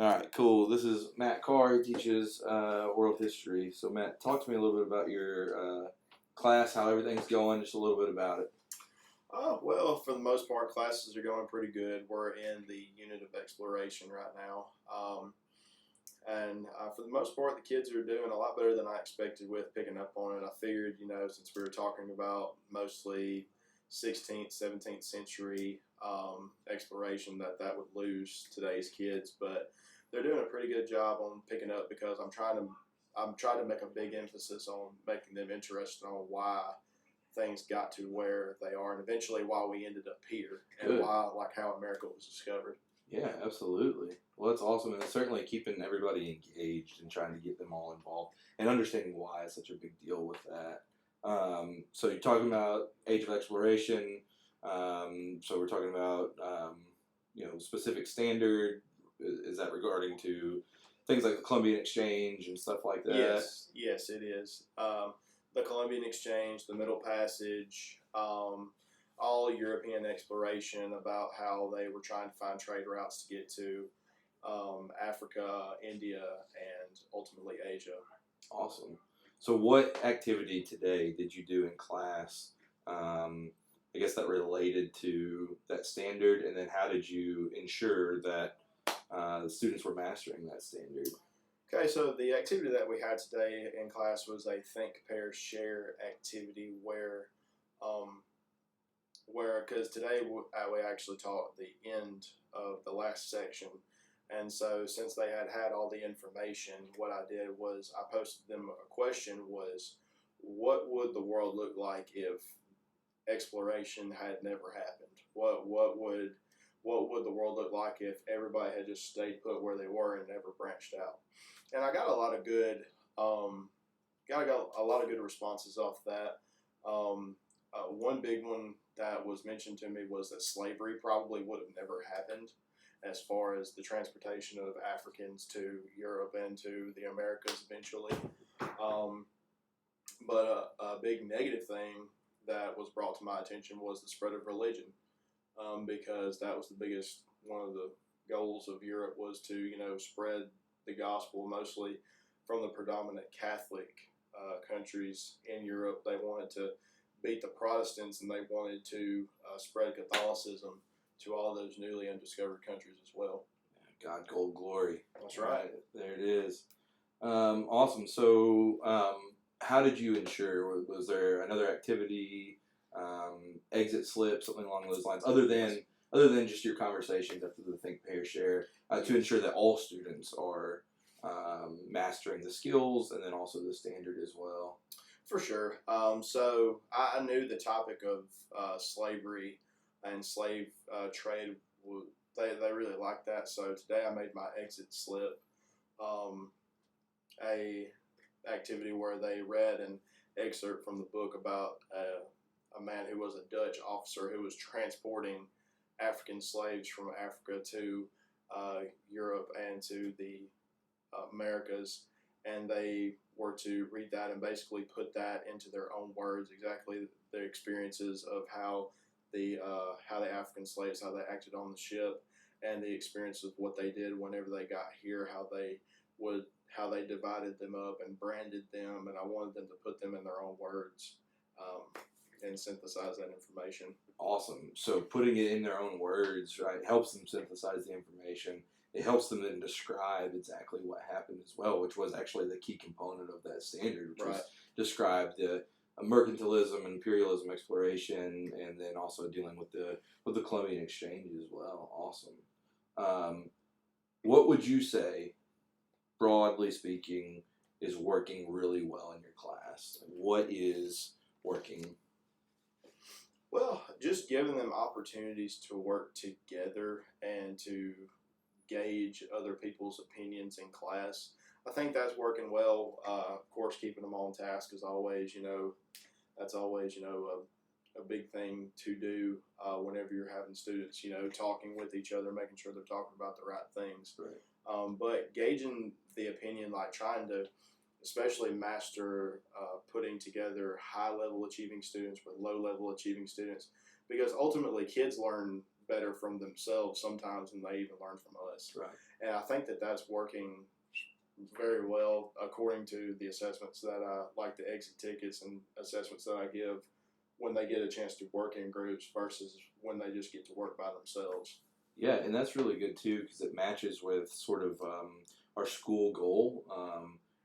All right, cool. This is Matt Carr. He teaches world history. So, Matt, talk to me a little bit about your class, how everything's going, just a little bit about it. Well, for the most part, classes are going pretty good. We're in the unit of exploration right now. And for the most part, the kids are doing a lot better than I expected with picking up on it. I figured, since we were talking about mostly 16th, 17th century exploration, that would lose today's kids. But they're doing a pretty good job on picking up because I'm trying to make a big emphasis on making them interested on why things got to where they are, and eventually why we ended up here, and Good. how America was discovered. Yeah, absolutely. Well, that's awesome, and it's certainly keeping everybody engaged and trying to get them all involved and understanding why it's such a big deal with that. So you're talking about age of exploration. So we're talking about specific standard. Is that regarding to things like the Columbian Exchange and stuff like that? Yes, it is. The Columbian Exchange, the Middle Passage, all European exploration about how they were trying to find trade routes to get to Africa, India, and ultimately Asia. Awesome. So what activity today did you do in class, I guess that related to that standard, and then how did you ensure that the students were mastering that standard? Okay, so the activity that we had today in class was a think, pair, share activity because today we actually taught the end of the last section. And so since they had all the information, what I did was I posted them a question was, what would the world look like if exploration had never happened? What would the world look like if everybody had just stayed put where they were and never branched out? And I got a lot of good responses off that. One big one that was mentioned to me was that slavery probably would have never happened, as far as the transportation of Africans to Europe and to the Americas eventually. But a big negative thing that was brought to my attention was the spread of religion, because that was one of the goals of Europe was to spread the gospel, mostly from the predominant Catholic countries in Europe. They wanted to beat the Protestants, and they wanted to spread Catholicism to all those newly undiscovered countries as well. God, gold, glory. That's right. There it is. Awesome. So how did you ensure? Was there another activity, exit slip, something along those lines, other than just your conversations after the think, pair, share, to ensure that all students are mastering the skills and then also the standard as well? For sure. So I knew the topic of slavery and slave trade. They really liked that. So today I made my exit slip a activity where they read an excerpt from the book about a man who was a Dutch officer who was transporting African slaves from Africa to Europe and to the Americas, and they were to read that and basically put that into their own words, exactly their experiences of how the African slaves, how they acted on the ship, and the experience of what they did whenever they got here, how they divided them up and branded them, and I wanted them to put them in their own words and synthesize that information. Awesome. So putting it in their own words, right, helps them synthesize the information. It helps them then describe exactly what happened as well, which was actually the key component of that standard, which was describe the mercantilism, imperialism, exploration, and then also dealing with the Columbian Exchange as well. Awesome. What would you say, broadly speaking, is working really well in your class? What is working? Well, just giving them opportunities to work together and to gauge other people's opinions in class. I think that's working well. Of course, keeping them on task is always, that's always, a big thing to do whenever you're having students, talking with each other, making sure they're talking about the right things. Right. But gauging the opinion, like trying to especially master putting together high-level achieving students with low-level achieving students, because ultimately kids learn better from themselves sometimes than they even learn from us. Right. And I think that that's working very well according to the assessments that I like, the exit tickets and assessments that I give when they get a chance to work in groups versus when they just get to work by themselves. Yeah, and that's really good too because it matches with sort of our school goal,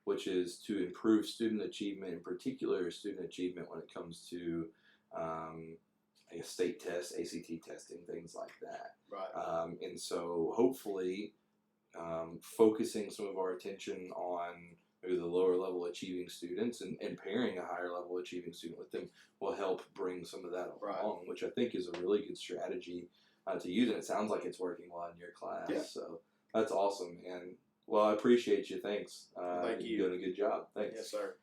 which is to improve student achievement, in particular student achievement when it comes to I guess state tests, ACT testing, things like that. Right. And so hopefully focusing some of our attention on maybe the lower level achieving students and pairing a higher level achieving student with them will help bring some of that along, which I think is a really good strategy to use, and it sounds like it's working well in your class. Yeah. So that's awesome, man. Well, I appreciate you. Thank you. Thank you. You're doing a good job. Thanks. Yes, sir.